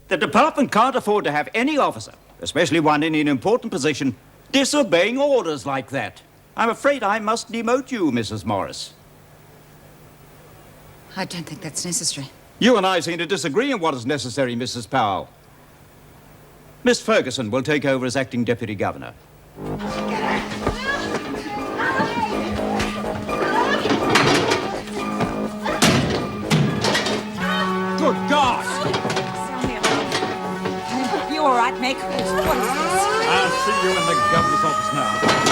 The department can't afford to have any officer, especially one in an important position, disobeying orders like that. I'm afraid I must demote you, Mrs. Morris. I don't think that's necessary. You and I seem to disagree on what is necessary, Mrs. Powell. Miss Ferguson will take over as acting deputy governor. Good God! You all right, Meg? What is this? I'll see you in the governor's office now.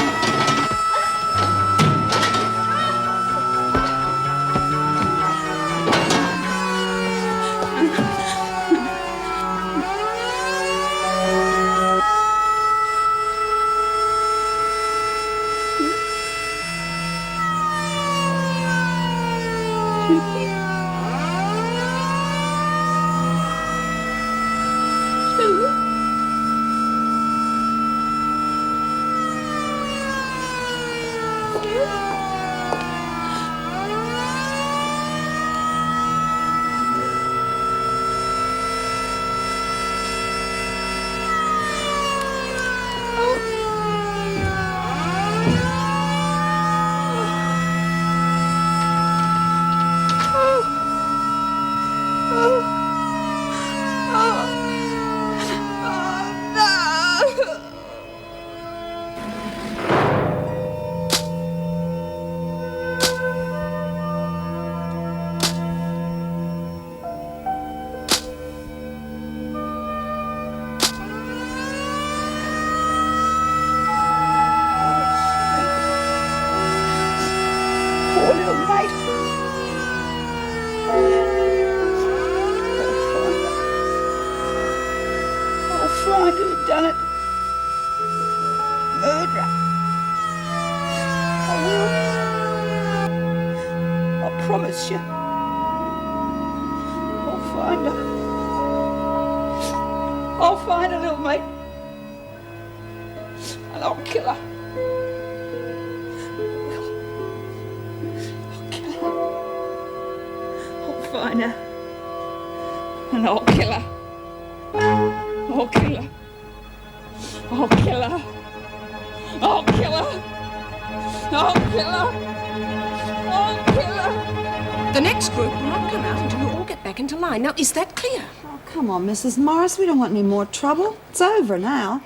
I'll find her, little mate. And I'll kill her. I'll kill her. I'll find her. And I'll kill her. I'll kill her. I'll kill her. I'll kill her. I'll kill her. I'll kill her. The next group will not come out until you all get back into line. Now, is that clear? Oh, come on, Mrs. Morris. We don't want any more trouble. It's over now.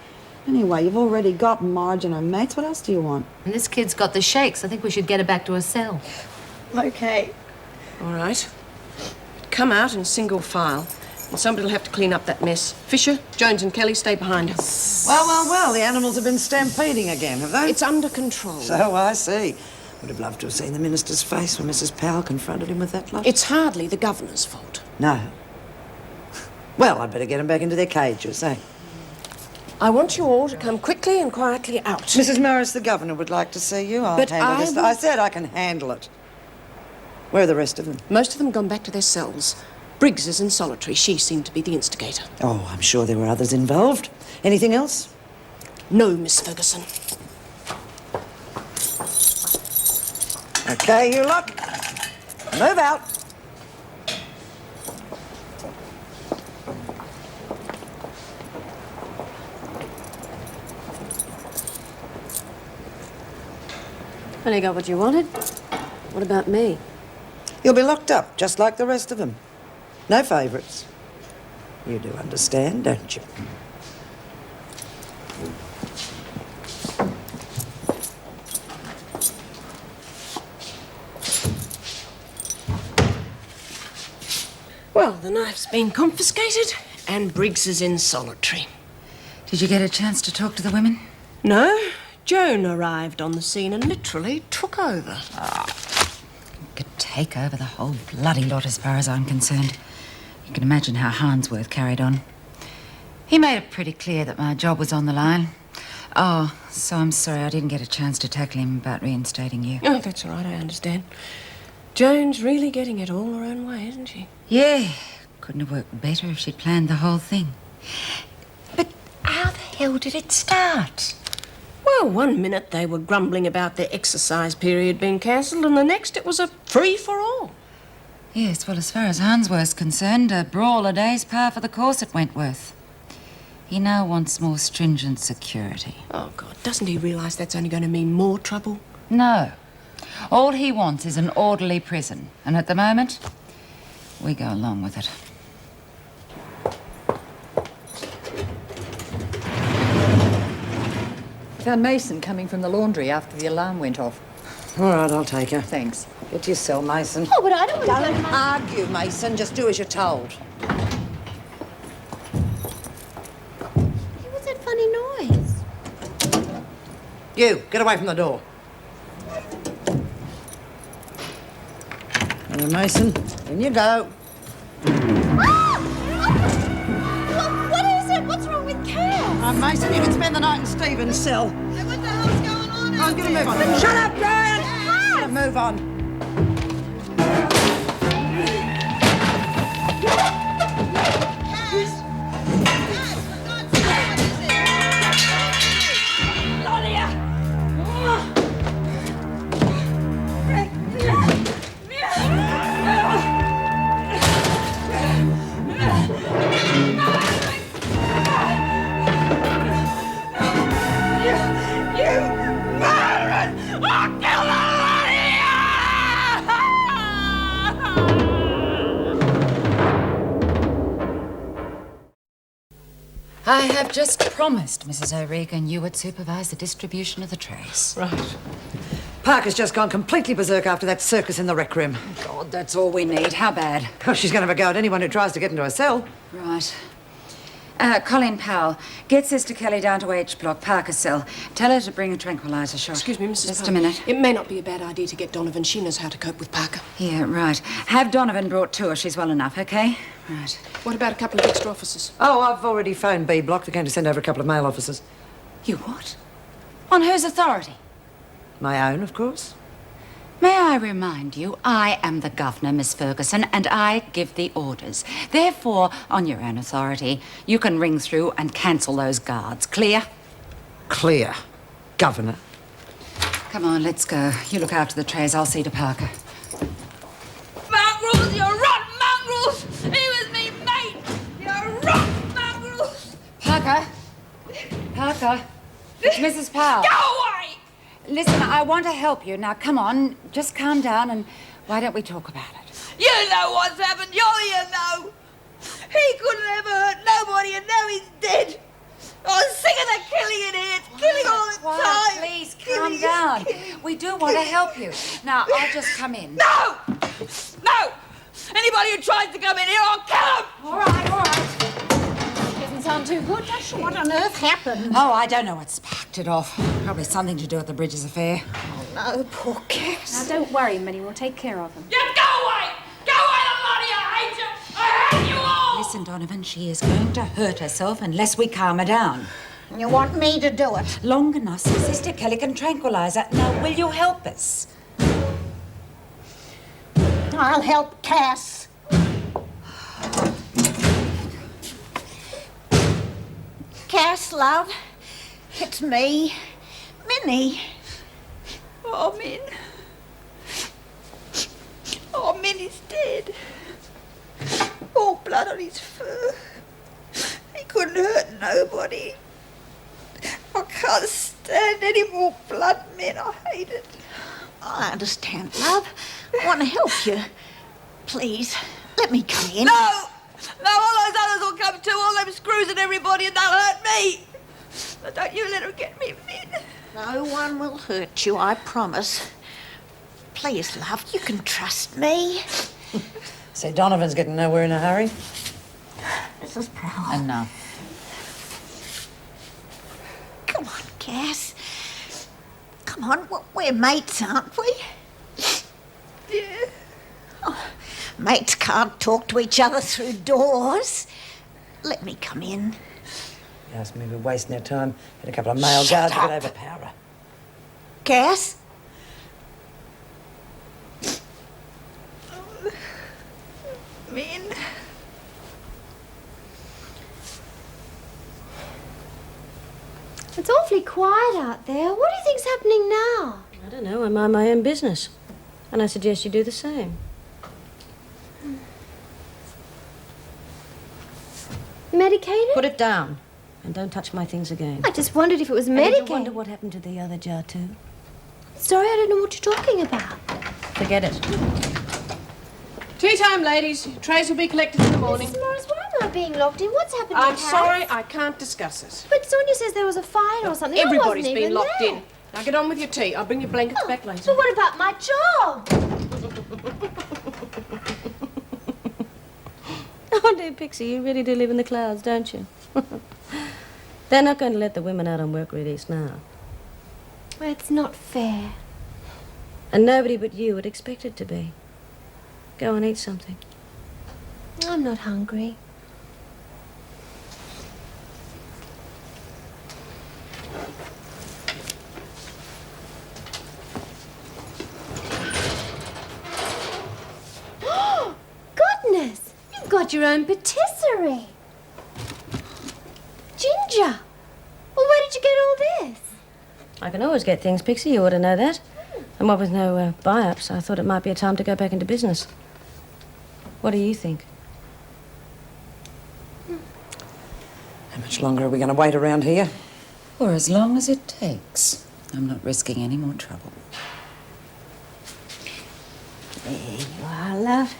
Anyway, you've already got Marge and her mates. What else do you want? And this kid's got the shakes. I think we should get her back to her cell. Okay. All right. Come out in single file. And somebody will have to clean up that mess. Fisher, Jones and Kelly, stay behind her. Well. The animals have been stampeding again, have they? It's under control. So I see. Would have loved to have seen the minister's face when Mrs. Powell confronted him with that lot. It's hardly the governor's fault. No. Well, I'd better get them back into their cages, eh? I want you all to come quickly and quietly out. Mrs. Morris, the governor would like to see you. I'll But handle I this. will- I said I can handle it. Where are the rest of them? Most of them gone back to their cells. Briggs is in solitary. She seemed to be the instigator. Oh, I'm sure there were others involved. Anything else? No, Miss Ferguson. Okay, you lot. Move out. Only got what you wanted. What about me? You'll be locked up, just like the rest of them. No favourites. You do understand, don't you? Well, the knife's been confiscated and Briggs is in solitary. Did you get a chance to talk to the women? No, Joan arrived on the scene and literally took over. Could take over the whole bloody lot as far as I'm concerned. You can imagine how Harnsworth carried on. He made it pretty clear that my job was on the line. Oh, so I'm sorry I didn't get a chance to tackle him about reinstating you. Oh, that's all right, I understand. Joan's really getting it all her own way, isn't she? Yeah, couldn't have worked better if she'd planned the whole thing. But how the hell did it start? Well, one minute they were grumbling about their exercise period being cancelled, and the next it was a free-for-all. Yes, well, as far as Harnsworth's concerned, a brawl a day's par for the course at Wentworth. He now wants more stringent security. Oh, God, doesn't he realise that's only going to mean more trouble? No. All he wants is an orderly prison. And at the moment, we go along with it. Found Mason coming from the laundry after the alarm went off. All right, I'll take her. Thanks. Get to your cell, Mason. Oh, but I don't want to go to Don't argue, Mason. Just do as you're told. What's that funny noise? You, get away from the door. Hello, Mason. In you go. What is it? What's wrong with Cass? Mason, you can spend the night in Stephen's cell. What the hell's going on I'm gonna move on. Shut up, Brian! Gonna move on. I have just promised Mrs. O'Regan you would supervise the distribution of the trays. Right. Parker's just gone completely berserk after that circus in the rec room. God, that's all we need. How bad? Oh, she's going to have a go at anyone who tries to get into her cell. Right. Colleen Powell, get Sister Kelly down to H Block, Parker's cell. Tell her to bring a tranquilizer shot. Excuse me, Mrs. Just Powell. a minute. It may not be a bad idea to get Donovan. She knows how to cope with Parker. Yeah, right. Have Donovan brought to her. She's well enough, okay? Right. What about a couple of extra officers? Oh, I've already phoned B Block. They're going to send over a couple of male officers. You what? On whose authority? My own, of course. May I remind you, I am the governor, Miss Ferguson, and I give the orders. Therefore, on your own authority, you can ring through and cancel those guards. Clear? Clear. Governor. Come on, let's go. You look after the trays. I'll see to Parker. Mongrels, you rotten mongrels! He was me mate! You rotten mongrels! Parker? Parker? It's Mrs. Powell. Go away! Listen, I want to help you. Now, come on. Just calm down and why don't we talk about it? You know what's happened, you know. He couldn't ever hurt nobody and now he's dead. I'm sick of the killing in here. It's killing all the Quiet, time. please, calm down. We do want to help you. Now, I'll just come in. No! No! Anybody who tries to come in here, I'll kill him! All right. Doesn't sound too good, does she? What on earth happened? Oh, I don't know what sparked it off. Probably something to do with the Bridges affair. No, poor Cass. Now, don't worry, Minnie. We'll take care of him. You go away! Go away, the lot of you! I hate you! I hate you all! Listen, Donovan, she is going to hurt herself unless we calm her down. You want me to do it? Long enough so Sister Kelly can tranquilize her. Now, will you help us? I'll help Cass. Cass, love, it's me, Minnie. Oh, Min. Oh, Minnie's dead. All blood on his fur. He couldn't hurt nobody. I can't stand any more blood, Min. I hate it. I understand, love. I want to help you. Please, let me come in. No! No, all those others will come too, all them screws and everybody, and they'll hurt me. Now, don't you let her get me, Min. No one will hurt you, I promise. Please, love, you can trust me. So Donovan's getting nowhere in a hurry. Mrs. Powell. Enough. Come on, Cass. Come on, we're mates, aren't we? Yeah. Oh, mates can't talk to each other through doors. Let me come in. Yes, maybe we're wasting our time. Had a couple of male guards up. could overpower her. Cass? Min. It's awfully quiet out there. What do you think's happening now? I don't know. I mind my own business. And I suggest you do the same. Medicated? Put it down. And don't touch my things again. I just wondered if it was And did you medicated. wonder what happened to the other jar too? Sorry, I don't know what you're talking about. Forget it. Tea time, ladies. Trays will be collected in the morning. Mrs. Morris, why am I being locked in? What's happened I'm in the sorry, house? I can't discuss it. But Sonia says there was a fight or something. Everybody's I wasn't been even locked there. in. Now get on with your tea. I'll bring your blankets back later. But what about my job? Oh, dear Pixie, you really do live in the clouds, don't you? They're not going to let the women out on work release now. Well, it's not fair. And nobody but you would expect it to be. Go and eat something. I'm not hungry. Goodness! You've got your own patisserie. Ginger! Well, where did you get all this? I can always get things, Pixie. You ought to know that. And what with no buy-ups, I thought it might be a time to go back into business. What do you think? How much longer are we going to wait around here? For as long as it takes. I'm not risking any more trouble. There you are, love.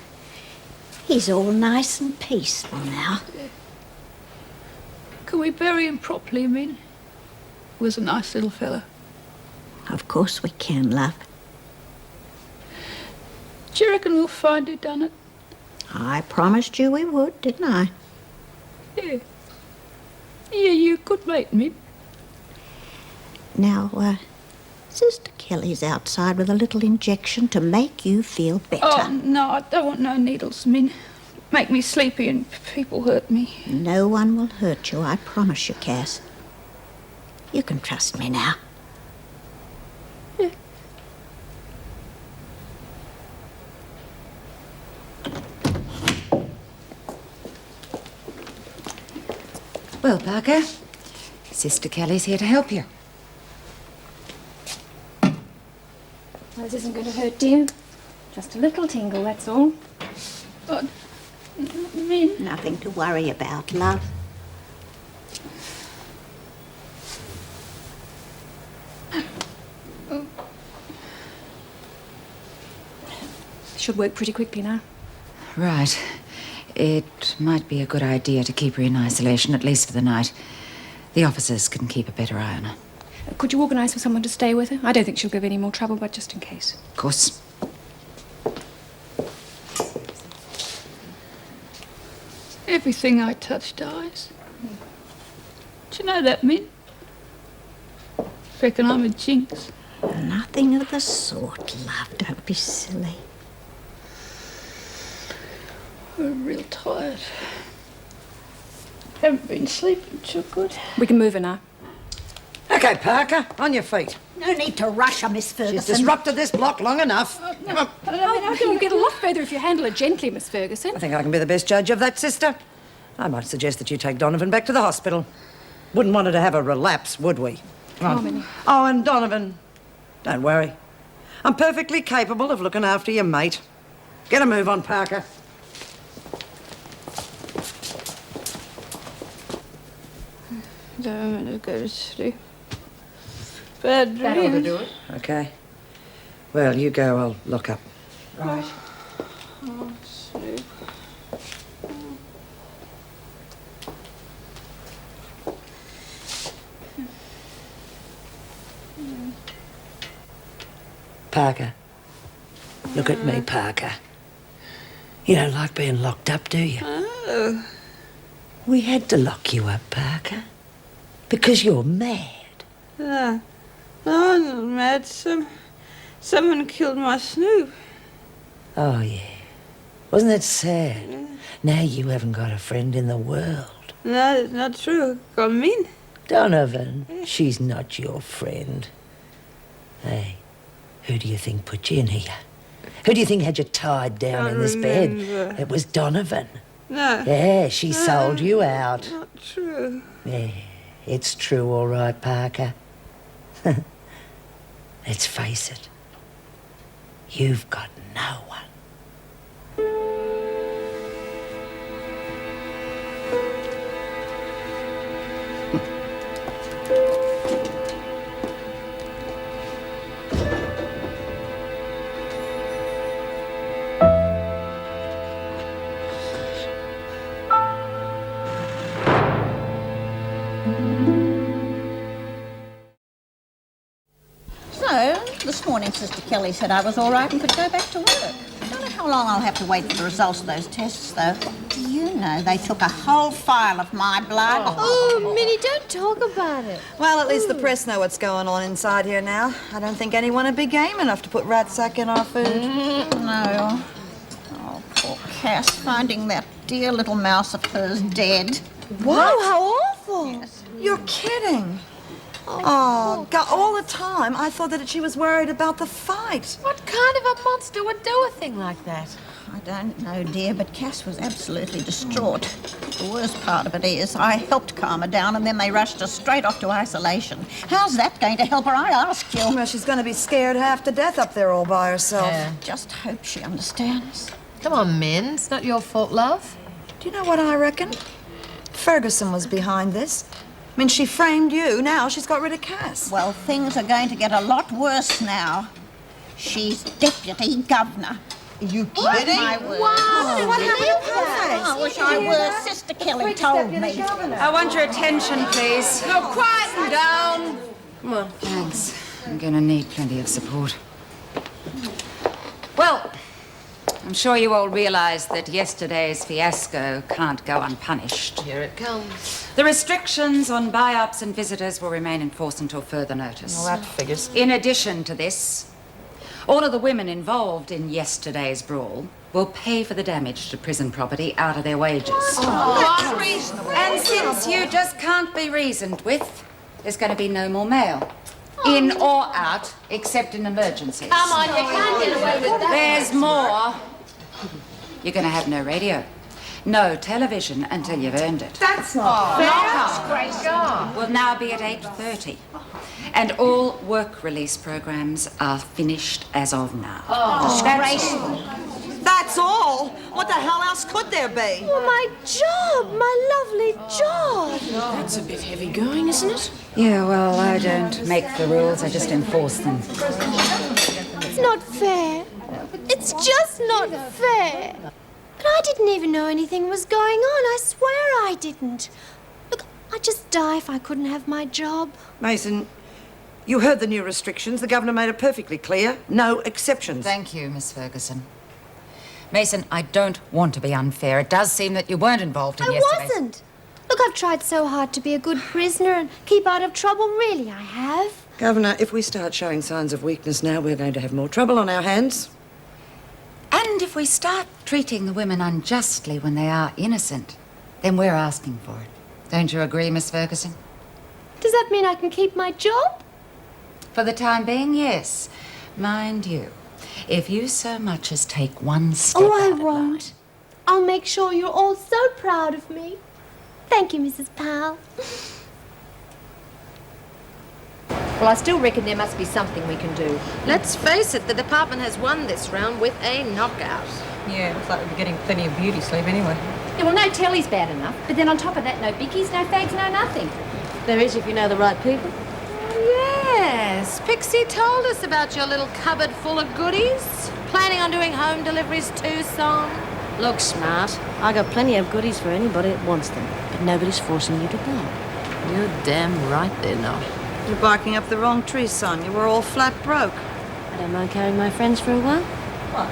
He's all nice and peaceful now. Can we bury him properly, I mean? He was a nice little fella. Of course we can, love. Do you reckon we'll find who done it? I promised you we would, didn't I? Yeah. Yeah, you could mate me. Now, Sister Kelly's outside with a little injection to make you feel better. Oh, no, I don't want no needles, Min. Make me sleepy and people hurt me. No one will hurt you, I promise you, Cass. You can trust me now. Yeah. Well, Parker, Sister Kelly's here to help you. Well, this isn't going to hurt you. Just a little tingle, that's all. But, Min... Nothing to worry about, love. Should work pretty quickly now. Right. It might be a good idea to keep her in isolation, at least for the night. The officers can keep a better eye on her. Could you organise for someone to stay with her? I don't think she'll give any more trouble, but just in case. Of course. Everything I touch dies. Do you know that, Min? Reckon I'm a jinx. Nothing of the sort, love. Don't be silly. I'm real tired. Haven't been sleeping too good. We can move her now. Okay, Parker, on your feet. No need to rush her, Miss Ferguson. She's disrupted this block long enough. Come on. I think you get a lot further if you handle her gently, Miss Ferguson. I think I can be the best judge of that, sister. I might suggest that you take Donovan back to the hospital. Wouldn't want her to have a relapse, would we? Come on. Oh, and Donovan, don't worry. I'm perfectly capable of looking after your mate. Get a move on, Parker. Don't want to go to sleep. Bad dreams. That ought to do it. Okay. Well, you go, I'll look up. Right. Oh, sleep. Parker. Look at me, Parker. You don't like being locked up, do you? Oh. We had to lock you up, Parker. Because you're mad. No, I'm not mad. Someone killed my Snoop. Oh, yeah. Wasn't that sad? Now you haven't got a friend in the world. No, it's not true. Got Min. Donovan, she's not your friend. Hey, who do you think put you in here? Who do you think had you tied down Can't in this remember. bed? It was Donovan. No. Yeah, she sold you out. Not true. Yeah, it's true, all right, Parker. Let's face it. You've got no one. So, this morning Sister Kelly said I was all right and could go back to work. I don't know how long I'll have to wait for the results of those tests, though. Do you know they took a whole file of my blood? Oh, Minnie, don't talk about it. Well, at least the press know what's going on inside here now. I don't think anyone would be game enough to put rat sack in our food. No. Oh, poor Cass, finding that dear little mouse of hers dead. What? How awful. Yes. You're kidding. Oh, God, all the time I thought that she was worried about the fight. What kind of a monster would do a thing like that? I don't know, dear, but Cass was absolutely distraught. The worst part of it is I helped calm her down and then they rushed her straight off to isolation. How's that going to help her, I ask you? Well, she's going to be scared half to death up there all by herself. Yeah. Just hope she understands. Come on, Min. It's not your fault, love. Do you know what I reckon? Ferguson was behind this. I mean, she framed you. Now she's got rid of Cass. Well, things are going to get a lot worse now. She's deputy governor. Are you kidding? My word. Wow. What happened to Cass? I wish I were. Sister Kelly told me. I want your attention, please. No, quieten down. Come on. Thanks. I'm going to need plenty of support. Well, I'm sure you all realise that yesterday's fiasco can't go unpunished. Here it comes. The restrictions on buy-ups and visitors will remain in force until further notice. Well, that figures. In addition to this, all of the women involved in yesterday's brawl will pay for the damage to prison property out of their wages. That's reasonable. And since you just can't be reasoned with, there's going to be no more mail. In or out, except in emergencies. Come on, you can't get away with that. There's more. You're going to have no radio, no television until you've earned it. That's not Will now be at 8:30. And all work release programs are finished as of now. Disgraceful. That's all. What the hell else could there be? Oh, my job, my lovely job. That's a bit heavy going, isn't it? Yeah, well, I don't make the rules, I just enforce them. It's not fair. It's just not fair. But I didn't even know anything was going on. I swear I didn't. Look, I'd just die if I couldn't have my job. Mason, you heard the new restrictions. The governor made it perfectly clear. No exceptions. Thank you, Miss Ferguson. Mason, I don't want to be unfair. It does seem that you weren't involved in I yesterday's... wasn't. Look, I've tried so hard to be a good prisoner and keep out of trouble. Really, I have. Governor, if we start showing signs of weakness now, we're going to have more trouble on our hands. And if we start treating the women unjustly when they are innocent, then we're asking for it. Don't you agree, Miss Ferguson? Does that mean I can keep my job? For the time being, yes. Mind you, if you so much as take one step Oh, I out of won't. line- I'll make sure you're all so proud of me. Thank you, Mrs. Powell. Well, I still reckon there must be something we can do. Let's face it, the department has won this round with a knockout. Yeah, looks like we're getting plenty of beauty sleep anyway. Yeah, well, no telly's bad enough, but then on top of that, no bickies, no fags, no nothing. There is if you know the right people. Yes, Pixie told us about your little cupboard full of goodies. Planning on doing home deliveries too, son? Look, smart. I got plenty of goodies for anybody that wants them, but nobody's forcing you to buy. You're damn right they're not. You're barking up the wrong tree, son. You were all flat broke. I don't mind carrying my friends for a while. What?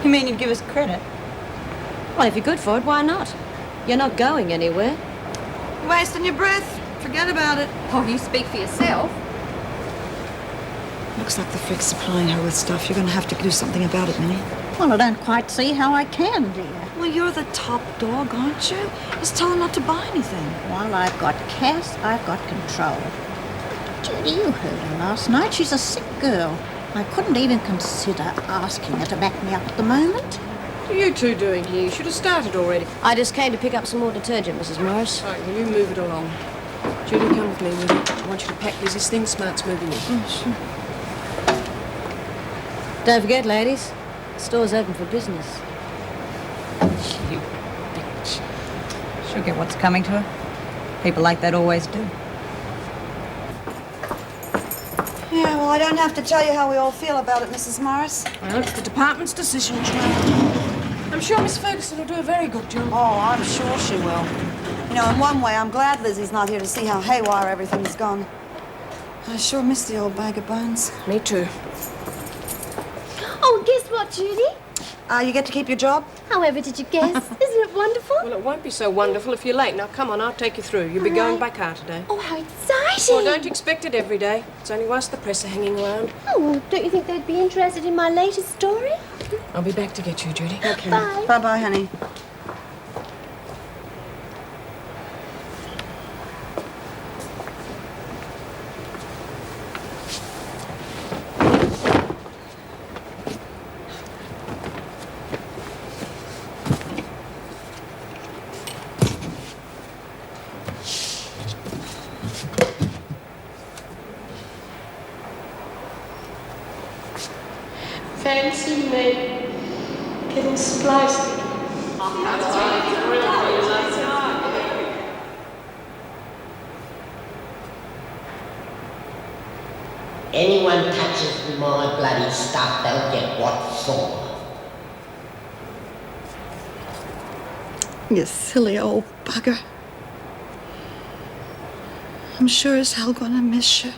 You mean you'd give us credit? Well, if you're good for it, why not? You're not going anywhere. You're wasting your breath. Forget about it. Oh, you speak for yourself. Looks like the Frick's supplying her with stuff. You're going to have to do something about it, Minnie. Well, I don't quite see how I can, dear. Well, you're the top dog, aren't you? Just tell her not to buy anything. While I've got Cass, I've got control. Judy, you heard her last night. She's a sick girl. I couldn't even consider asking her to back me up at the moment. What are you two doing here? You should have started already. I just came to pick up some more detergent, Mrs. Morris. Right, will you move it along? Judy, come with me, will you? I want you to pack Lizzie's things. Smart's moving in. Oh, sure. Don't forget, ladies, the store's open for business. You bitch. She'll get what's coming to her. People like that always do. Yeah, well, I don't have to tell you how we all feel about it, Mrs. Morris. Well, it's the department's decision, child. I'm sure Miss Ferguson will do a very good job. Oh, I'm sure she will. You know, in one way, I'm glad Lizzie's not here to see how haywire everything's gone. I sure miss the old bag of bones. Me too. Oh, guess what, Judy? You get to keep your job? However did you guess? Isn't it wonderful? Well, it won't be so wonderful if you're late. Now, come on, I'll take you through. You'll be going by car today. Oh, how exciting! Well, don't expect it every day. It's only whilst the press are hanging around. Oh, well, don't you think they'd be interested in my latest story? I'll be back to get you, Judy. Okay. Bye. Bye-bye, honey. Fancy me getting spliced. Anyone touches my bloody stuff, they'll get what for. You silly old bugger. I'm sure as hell gonna miss you.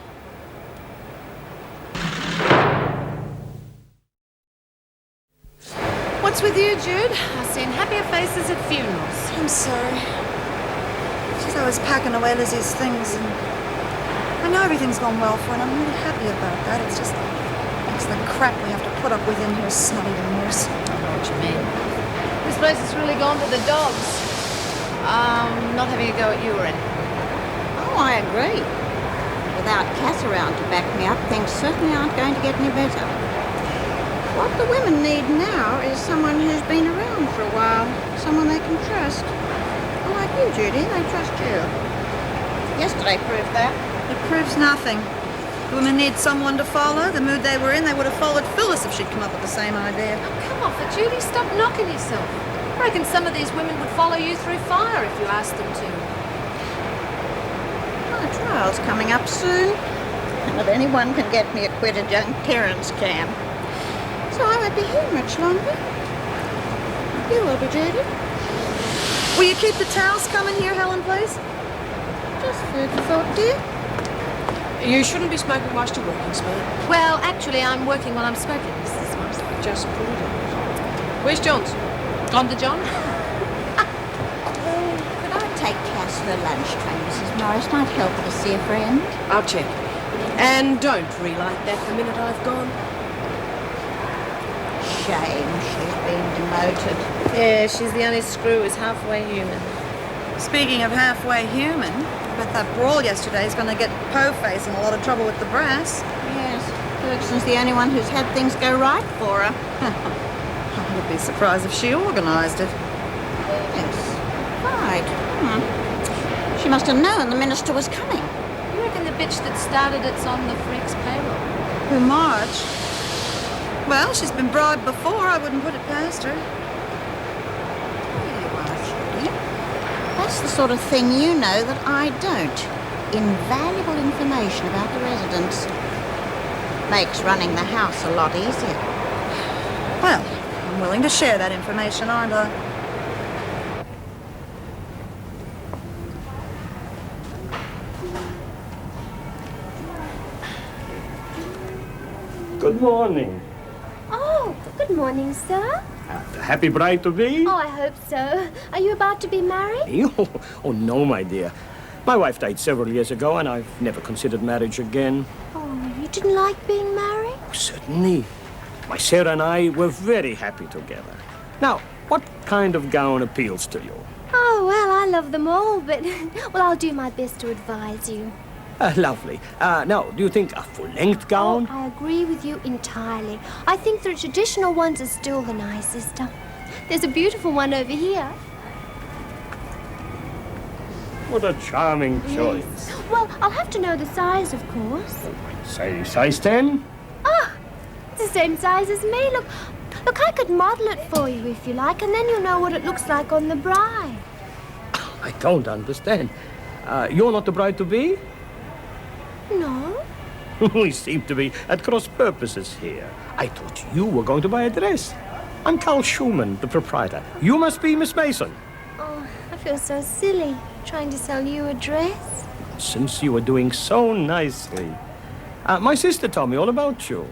What's with you, Jude? I've seen happier faces at funerals. I'm sorry. Just I was packing away Lizzie's things and I know everything's gone well for her and I'm really happy about that. It's just it's the crap we have to put up with in here snotty dinners. I know what you mean. This place has really gone to the dogs. Not having a go at you or anything. Oh, I agree. Without Cass around to back me up, things certainly aren't going to get any better. What the women need now is someone who's been around for a while, someone they can trust. Well, like you, Judy, they trust you. Yesterday proved that. It proves nothing. The women need someone to follow. The mood they were in, they would have followed Phyllis if she'd come up with the same idea. Oh, come off it, Judy. Stop knocking yourself. I reckon some of these women would follow you through fire if you asked them to. My trial's coming up soon. And if anyone can get me acquitted, young Terence can. So I won't be here much longer. You will be, Judy. Will you keep the towels coming here, Helen, please? Just food for thought, dear. You shouldn't be smoking whilst you're working, Smart. Well, actually, I'm working while I'm smoking, Mrs. Morris. Just put it on. Where's John's? Gone to John? Could I take Cass her lunch tray, Mrs. Morris? Might help her to see a friend. I'll check. And don't relight that the minute I've gone. Shame she's been demoted. Yeah, she's the only screw who's halfway human. Speaking of halfway human, I bet that brawl yesterday is going to get Po-Face in a lot of trouble with the brass. Yes, Ferguson's the only one who's had things go right for her. I would be surprised if she organised it. Yes, right. She must have known the minister was coming. You reckon the bitch that started it's on the freak's payroll? Who, Marge? Well, she's been bribed before. I wouldn't put it past her. There you are, Judy. That's the sort of thing you know that I don't. Invaluable information about the residents. Makes running the house a lot easier. Well, I'm willing to share that information, aren't I? Good morning. Oh, good morning, sir. The happy bride to be? Oh, I hope so. Are you about to be married? Oh, no, my dear. My wife died several years ago, and I've never considered marriage again. Oh, you didn't like being married? Certainly. My Sarah and I were very happy together. Now, what kind of gown appeals to you? Oh, well, I love them all, but, well, I'll do my best to advise you. Lovely. Now, do you think a full-length gown? Oh, I agree with you entirely. I think the traditional ones are still the nicest. There's a beautiful one over here. What a charming choice. Yes. Well, I'll have to know the size, of course. Say size 10? Oh, it's the same size as me. Look, I could model it for you if you like, and then you'll know what it looks like on the bride. I don't understand. You're not the bride-to-be? No. We seem to be at cross purposes here. I thought you were going to buy a dress. I'm Carl Schumann, the proprietor. You must be Miss Mason. Oh, I feel so silly trying to sell you a dress. Since you were doing so nicely. My sister told me all about you.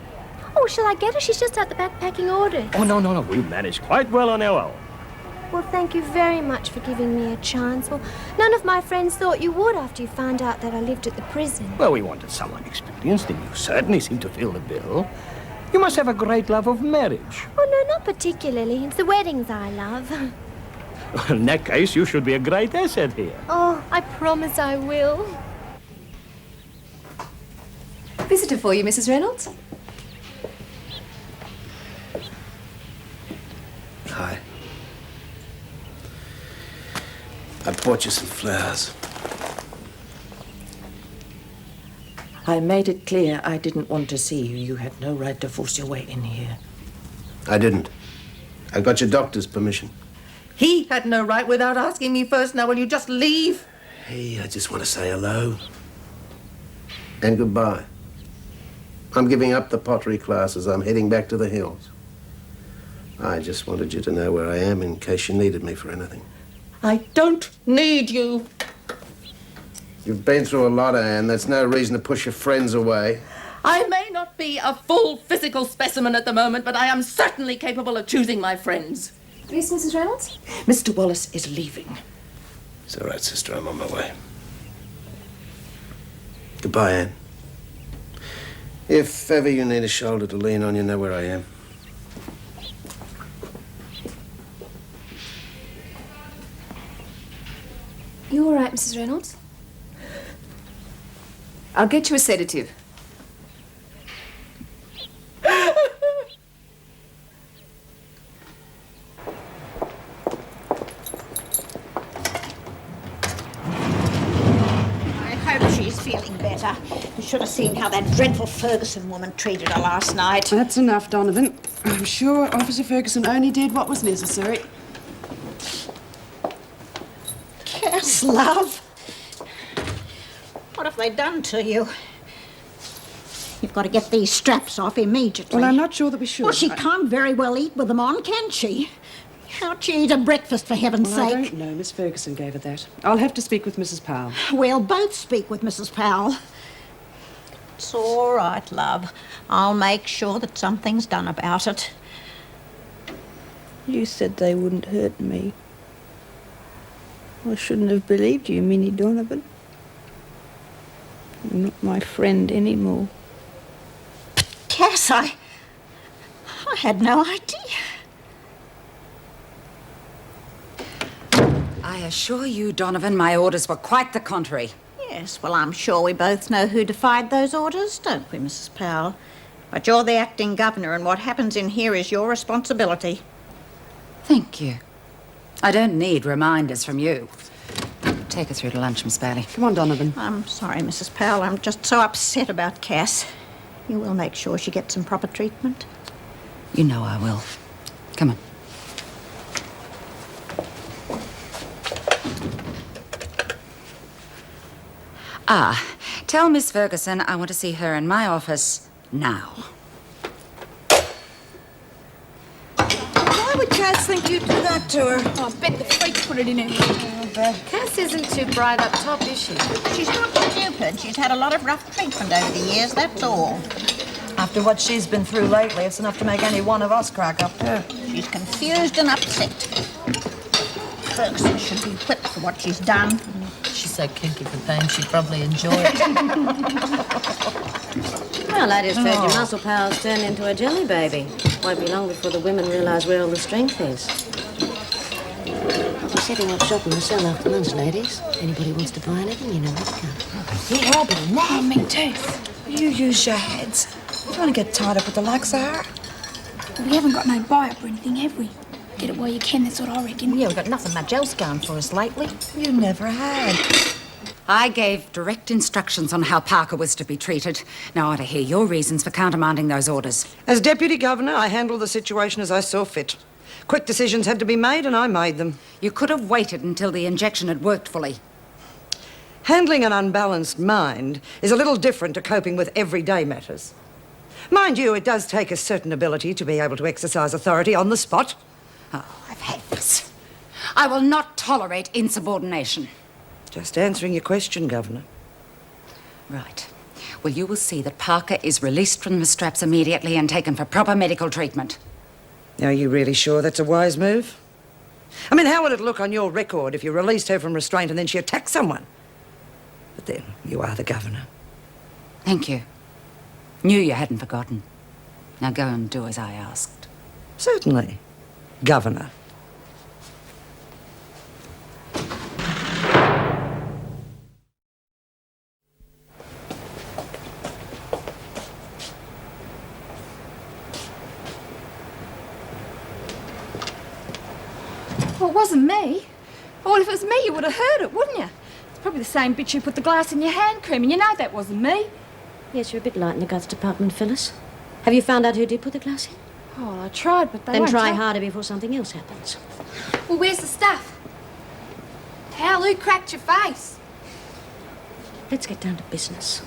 Oh, shall I get her? She's just out the back packing orders. Oh, no. We managed quite well on our own. Well, thank you very much for giving me a chance. Well, none of my friends thought you would after you found out that I lived at the prison. Well, we wanted someone experienced, and you certainly seem to fill the bill. You must have a great love of marriage. Oh, no, not particularly. It's the weddings I love. In that case, you should be a great asset here. Oh, I promise I will. Visitor for you, Mrs. Reynolds. Hi. I bought you some flowers. I made it clear I didn't want to see you. You had no right to force your way in here. I didn't. I got your doctor's permission. He had no right without asking me first. Now, will you just leave? Hey, I just want to say hello. And goodbye. I'm giving up the pottery classes. I'm heading back to the hills. I just wanted you to know where I am in case you needed me for anything. I don't need you. You've been through a lot, Anne. That's no reason to push your friends away. I may not be a full physical specimen at the moment, but I am certainly capable of choosing my friends. Yes, Mrs. Reynolds? Mr. Wallace is leaving. It's all right, sister. I'm on my way. Goodbye, Anne. If ever you need a shoulder to lean on, you know where I am. You all right, Mrs. Reynolds? I'll get you a sedative. I hope she's feeling better. You should have seen how that dreadful Ferguson woman treated her last night. That's enough, Donovan. I'm sure Officer Ferguson only did what was necessary. Yes, love. What have they done to you? You've got to get these straps off immediately. Well, I'm not sure that we should. Well, she can't very well eat with them on, can she? How'd she eat a breakfast, for heaven's Well, I sake? don't know. Miss Ferguson gave her that. I'll have to speak with Mrs. Powell. We'll both speak with Mrs. Powell. It's all right, love. I'll make sure that something's done about it. You said they wouldn't hurt me. I shouldn't have believed you, Minnie Donovan. You're not my friend anymore. Cass, I had no idea. I assure you, Donovan, my orders were quite the contrary. Yes, well, I'm sure we both know who defied those orders, don't we, Mrs. Powell? But you're the acting governor, and what happens in here is your responsibility. Thank you. I don't need reminders from you. Take her through to lunch, Miss Bailey. Come on, Donovan. I'm sorry, Mrs. Powell. I'm just so upset about Cass. You will make sure she gets some proper treatment. You know I will. Come on. Tell Miss Ferguson I want to see her in my office now. Why would Cass think you'd do that to her? Oh, I bet the freak put it in her. Cass isn't too bright up top, is she? She's not stupid. She's had a lot of rough treatment over the years, that's all. After what she's been through lately, it's enough to make any one of us crack up, too. She's confused and upset. Ferguson should be whipped for what she's done. She's so kinky for pain, she'd probably enjoy it. Well, I just heard your muscle powers turn into a jelly baby. Won't be long before the women realise where all the strength is. I'll be setting up shop in the cell after lunch, ladies. Anybody wants to buy anything, you know where to come. Yeah, I'll be in there. Me too. You use your heads. You don't want to get tied up with the likes of her. We haven't got no buy-up or anything, have we? Get it while you can, that's what I reckon. Yeah, we've got nothing much else going for us lately. You never had. I gave direct instructions on how Parker was to be treated. Now I ought to hear your reasons for countermanding those orders. As Deputy Governor, I handled the situation as I saw fit. Quick decisions had to be made, and I made them. You could have waited until the injection had worked fully. Handling an unbalanced mind is a little different to coping with everyday matters. Mind you, it does take a certain ability to be able to exercise authority on the spot. Oh, I've had this. I will not tolerate insubordination. Just answering your question, Governor. Right. Well, you will see that Parker is released from the straps immediately and taken for proper medical treatment. Are you really sure that's a wise move? I mean, how would it look on your record if you released her from restraint and then she attacked someone? But then, you are the Governor. Thank you. Knew you hadn't forgotten. Now go and do as I asked. Certainly, Governor. Well, it wasn't me. Well, if it was me, you would have heard it, wouldn't you? It's probably the same bitch who put the glass in your hand cream, and you know that wasn't me. Yes, you're a bit light in the guts department, Phyllis. Have you found out who did put the glass in? Oh, well, I tried, but they Then won't try tell. harder before something else happens. Well, where's the stuff? Hal, who cracked your face? Let's get down to business.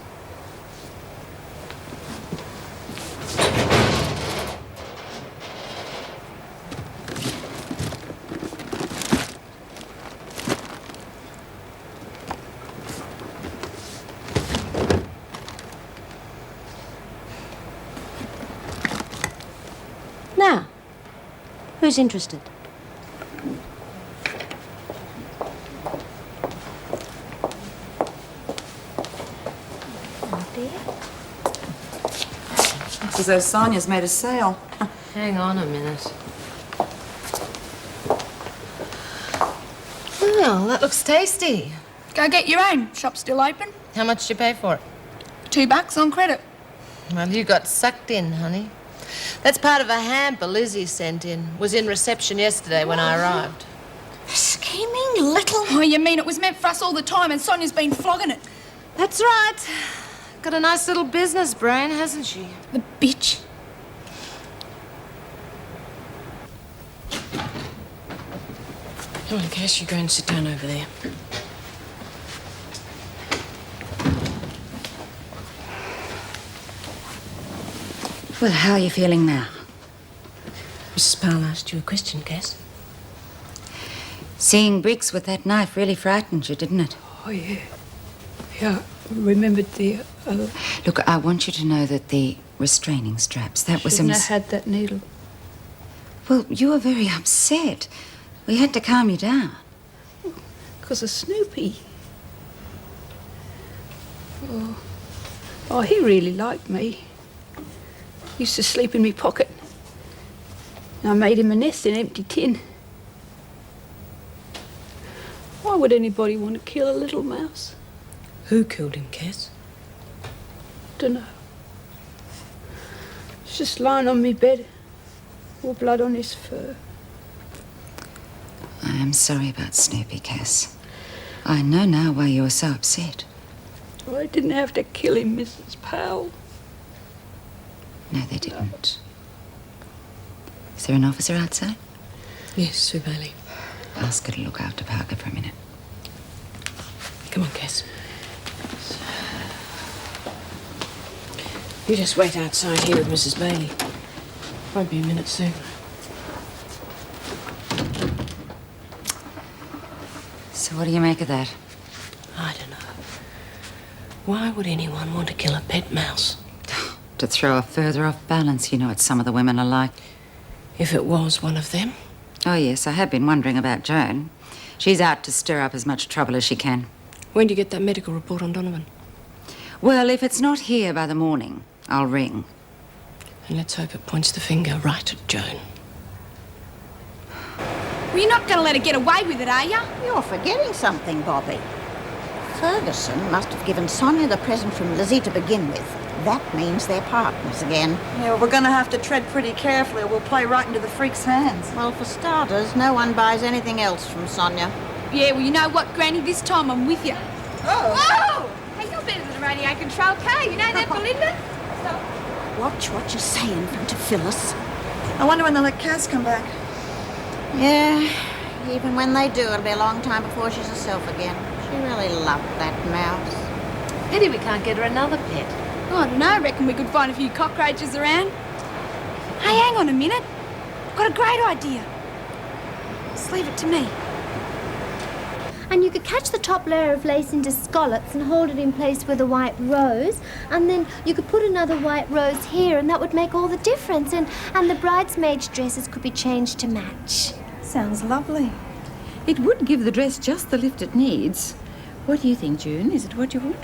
Now, who's interested? It's as though Sonia's made a sale. Hang on a minute. Well, that looks tasty. Go get your own. Shop's still open. How much did you pay for it? $2 on credit. Well, you got sucked in, honey. That's part of a hamper Lizzie sent in. Was in reception yesterday when I arrived. Scheming little... Oh, you mean it was meant for us all the time and Sonia's been flogging it? That's right. Got a nice little business brain, hasn't she? The bitch. Come on, Cass, you go and sit down over there. Well, how are you feeling now? Mrs. Powell asked you a question, Cass. Seeing Briggs with that knife really frightened you, didn't it? Oh, yeah. Yeah, I remembered the... Look, I want you to know that the restraining straps, that was a Shouldn't have had that needle. Well, you were very upset. We had to calm you down. Because of Snoopy. Oh, he really liked me. He used to sleep in me pocket. I made him a nest in an empty tin. Why would anybody want to kill a little mouse? Who killed him, Cass? Dunno. He's just lying on me bed, all blood on his fur. I am sorry about Snoopy, Cass. I know now why you were so upset. Oh, I didn't have to kill him, Mrs. Powell. No, they didn't. Is there an officer outside? Yes, Sue Bailey. Ask her to look after Parker for a minute. Come on, Cass. You just wait outside here with Mrs. Bailey. Won't be a minute soon. So what do you make of that? I don't know. Why would anyone want to kill a pet mouse? To throw her further off balance. You know what some of the women are like. If it was one of them? Oh, yes, I have been wondering about Joan. She's out to stir up as much trouble as she can. When do you get that medical report on Donovan? Well, if it's not here by the morning, I'll ring. And let's hope it points the finger right at Joan. Well, you're not going to let her get away with it, are you? You're forgetting something, Bobby. Ferguson must have given Sonia the present from Lizzie to begin with. That means they're partners again. Yeah, well, we're going to have to tread pretty carefully or we'll play right into the freak's hands. Well, for starters, no one buys anything else from Sonia. Yeah, well, you know what, Granny? This time I'm with you. Oh! Whoa! Hey, you're better than a radio control car. You know that, Belinda? Watch what you say in front of Phyllis. I wonder when they'll let Cass come back. Yeah, even when they do, it'll be a long time before she's herself again. She really loved that mouse. Pity we can't get her another pet. Oh, I don't know. I reckon we could find a few cockroaches around. Hey, hang on a minute. I've got a great idea. Just leave it to me. And you could catch the top layer of lace into scallops and hold it in place with a white rose, and then you could put another white rose here, and that would make all the difference. And the bridesmaids' dresses could be changed to match. Sounds lovely. It would give the dress just the lift it needs. What do you think, June? Is it what you want?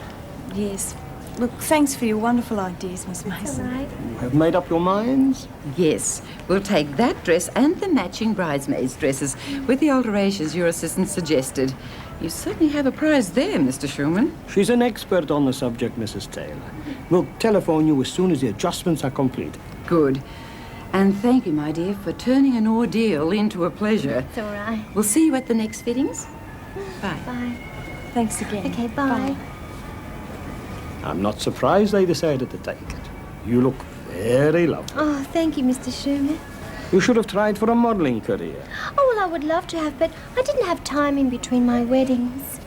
Yes. Look, thanks for your wonderful ideas, Miss Mason. All right. Have made up your minds? Yes. We'll take that dress and the matching bridesmaids' dresses with the alterations your assistant suggested. You certainly have a prize there, Mr. Schumann. She's an expert on the subject, Mrs. Taylor. We'll telephone you as soon as the adjustments are complete. Good. And thank you, my dear, for turning an ordeal into a pleasure. It's all right. We'll see you at the next fittings. Bye. Bye. Thanks again. Okay, bye. I'm not surprised they decided to take it. You look very lovely. Oh, thank you, Mr. Schumann. You should have tried for a modelling career. Oh, well, I would love to have, but I didn't have time in between my weddings.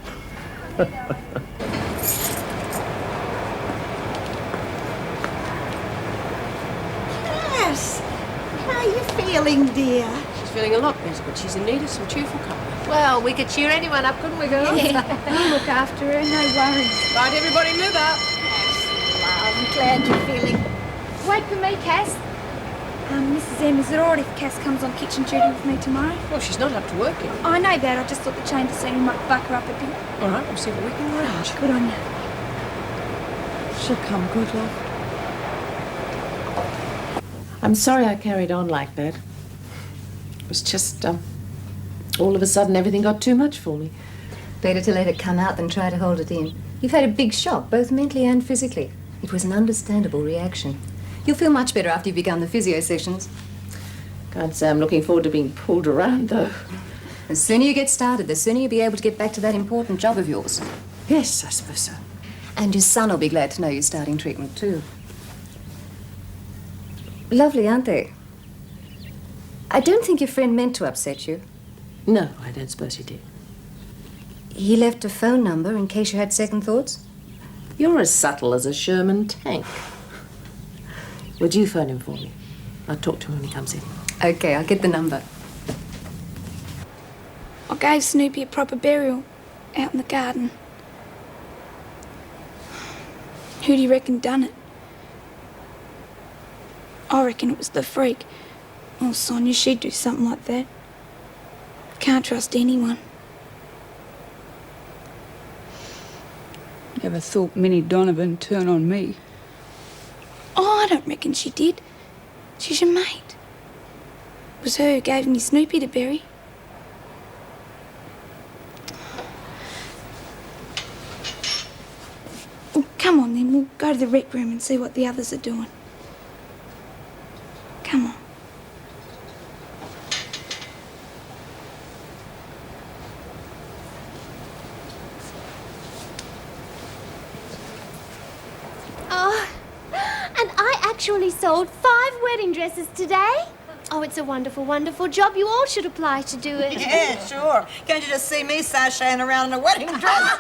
Yes. How are you feeling, dear? She's feeling a lot better, but she's in need of some cheerful company. Well, we could cheer anyone up, couldn't we, girls? I'll look after her, no worries. Right, everybody, move out. I'm glad you're feeling... Wait for me, Cass. Mrs. M, is it all right if Cass comes on kitchen duty with me tomorrow? Well, she's not up to work yet. I know that. I just thought the change of scenery might buck her up a bit. All right, we'll see what we can arrange. Good on you. She'll come good, love. I'm sorry I carried on like that. It was just, all of a sudden everything got too much for me. Better to let it come out than try to hold it in. You've had a big shock, both mentally and physically. It was an understandable reaction. You'll feel much better after you've begun the physio sessions. Can't say I'm looking forward to being pulled around, though. The sooner you get started, the sooner you'll be able to get back to that important job of yours. Yes, I suppose so. And your son will be glad to know you're starting treatment, too. Lovely, aren't they? I don't think your friend meant to upset you. No, I don't suppose he did. He left a phone number in case you had second thoughts? You're as subtle as a Sherman tank. Would you phone him for me? I'll talk to him when he comes in. Okay, I'll get the number. I gave Snoopy a proper burial out in the garden. Who do you reckon done it? I reckon it was the freak. Oh, Sonia, she'd do something like that. Can't trust anyone. Never thought Minnie Donovan'd turn on me. Oh, I don't reckon she did. She's your mate. It was her who gave me Snoopy to bury. Well, come on then, we'll go to the rec room and see what the others are doing. Come on. Oh, and I actually sold 5 wedding dresses today. Oh, it's a wonderful, wonderful job. You all should apply to do it. Yeah, sure. Can't you just see me sashaying around in a wedding dress?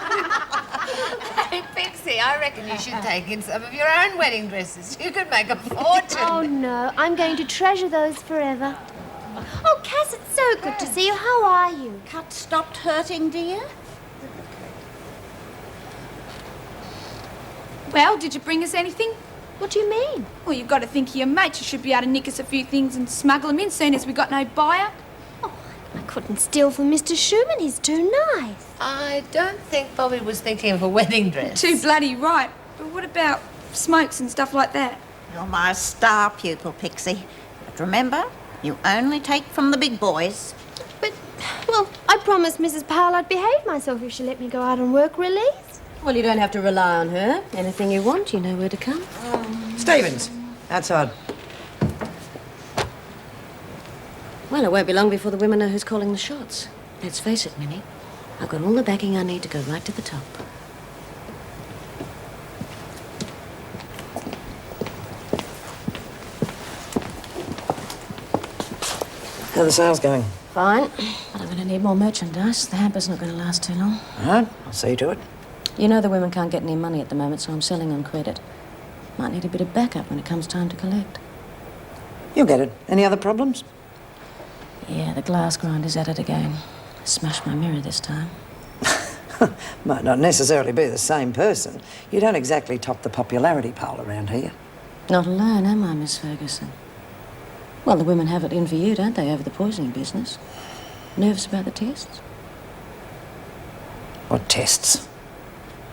Hey, Pixie, I reckon you should take in some of your own wedding dresses. You could make a fortune. Oh, no. I'm going to treasure those forever. Oh, Cass, it's so good to see you. How are you? Cut stopped hurting, dear? Well, did you bring us anything? What do you mean? Well, you've got to think of your mates. You should be able to nick us a few things and smuggle them in soon as we got no buyer. Oh, I couldn't steal from Mr. Schumann. He's too nice. I don't think Bobby was thinking of a wedding dress. Too bloody right. But what about smokes and stuff like that? You're my star pupil, Pixie. But remember, you only take from the big boys. But, well, I promised Mrs. Powell I'd behave myself if she let me go out on work release. Well, you don't have to rely on her. Anything you want, you know where to come. Stevens, outside. Well, it won't be long before the women know who's calling the shots. Let's face it, Minnie. I've got all the backing I need to go right to the top. How are the sales going? Fine, but I'm going to need more merchandise. The hamper's not going to last too long. All right, I'll see to it. You know the women can't get any money at the moment, so I'm selling on credit. Might need a bit of backup when it comes time to collect. You'll get it. Any other problems? Yeah, the glass grinder's at it again. Smashed my mirror this time. Might not necessarily be the same person. You don't exactly top the popularity pole around here. Not alone, am I, Miss Ferguson? Well, the women have it in for you, don't they, over the poisoning business? Nervous about the tests? What tests?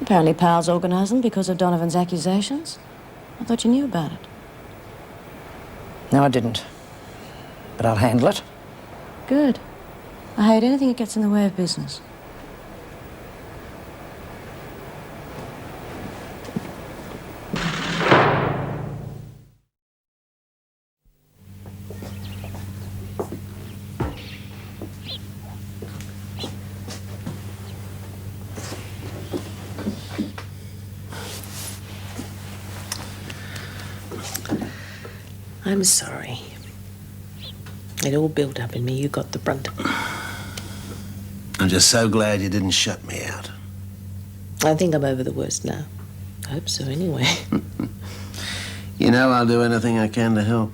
Apparently Pal's organised them because of Donovan's accusations. I thought you knew about it. No, I didn't. But I'll handle it. Good. I hate anything that gets in the way of business. I'm sorry. It all built up in me. You got the brunt of it. I'm just so glad you didn't shut me out. I think I'm over the worst now. I hope so, anyway. You know I'll do anything I can to help.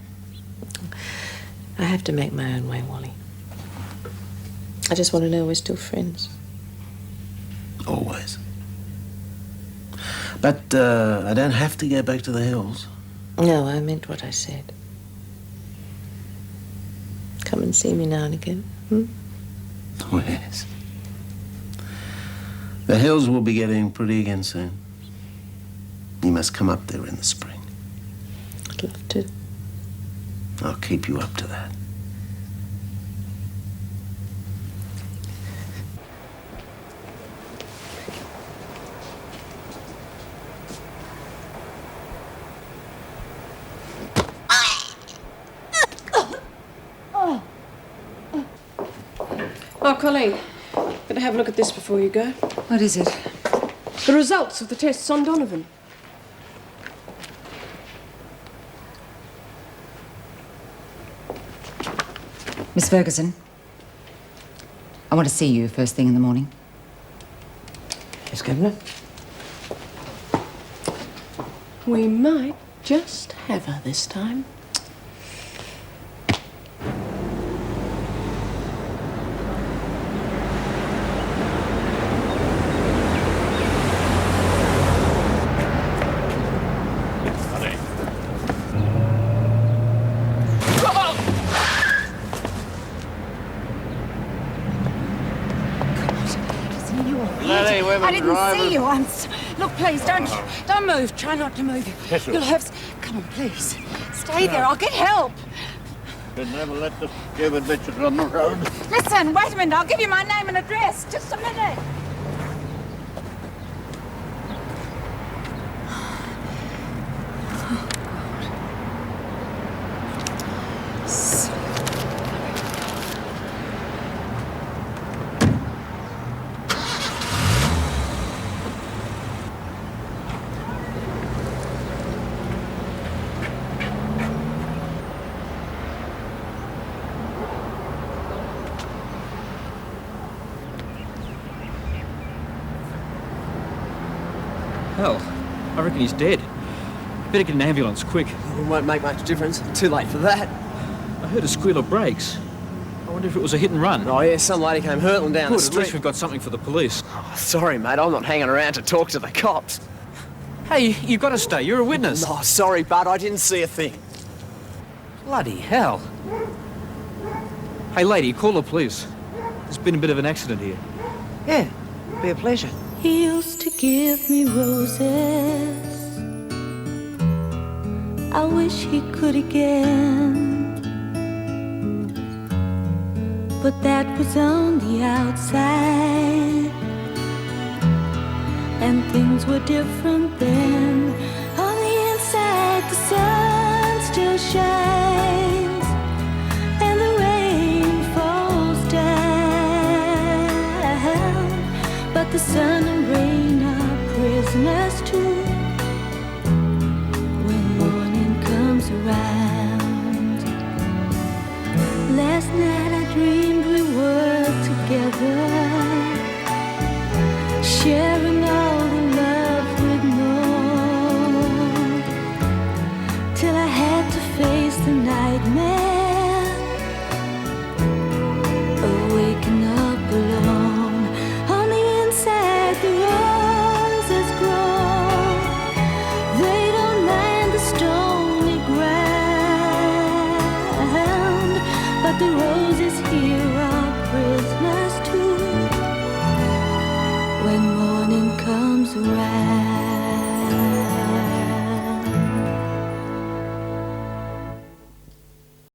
I have to make my own way, Wally. I just want to know we're still friends. Always. But I don't have to go back to the hills. No, I meant what I said. Come and see me now and again, Oh, yes. The hills will be getting pretty again soon. You must come up there in the spring. I'd love to. I'll keep you up to that. Oh, Colleen, better have a look at this before you go. What is it? The results of the tests on Donovan. Miss Ferguson, I want to see you first thing in the morning. Yes, Governor? We might just have her this time. I didn't see you once. Look, please, don't move. Try not to move. Yes, sir. You'll have... Come on, please. Stay there. I'll get help. You'd never let the stupid bitches on the road. Listen, wait a minute. I'll give you my name and address. Just a minute. Hell, I reckon he's dead. Better get an ambulance, quick. It won't make much difference. Too late for that. I heard a squeal of brakes. I wonder if it was a hit and run. Oh, yeah, some lady came hurtling down the Good, street. at least we've got something for the police. Oh, sorry, mate, I'm not hanging around to talk to the cops. Hey, you've got to stay. You're a witness. Oh, sorry, bud, I didn't see a thing. Bloody hell. Hey, lady, call the police. There's been a bit of an accident here. Yeah, be a pleasure. He used to give me roses. I wish he could again. But that was on the outside, and things were different then. On the inside, the sun still shines, and the rain falls down. But the sun and rain are prisoners too when morning comes around. Last night I dreamed we were together, sharing all the love we'd known. comes around.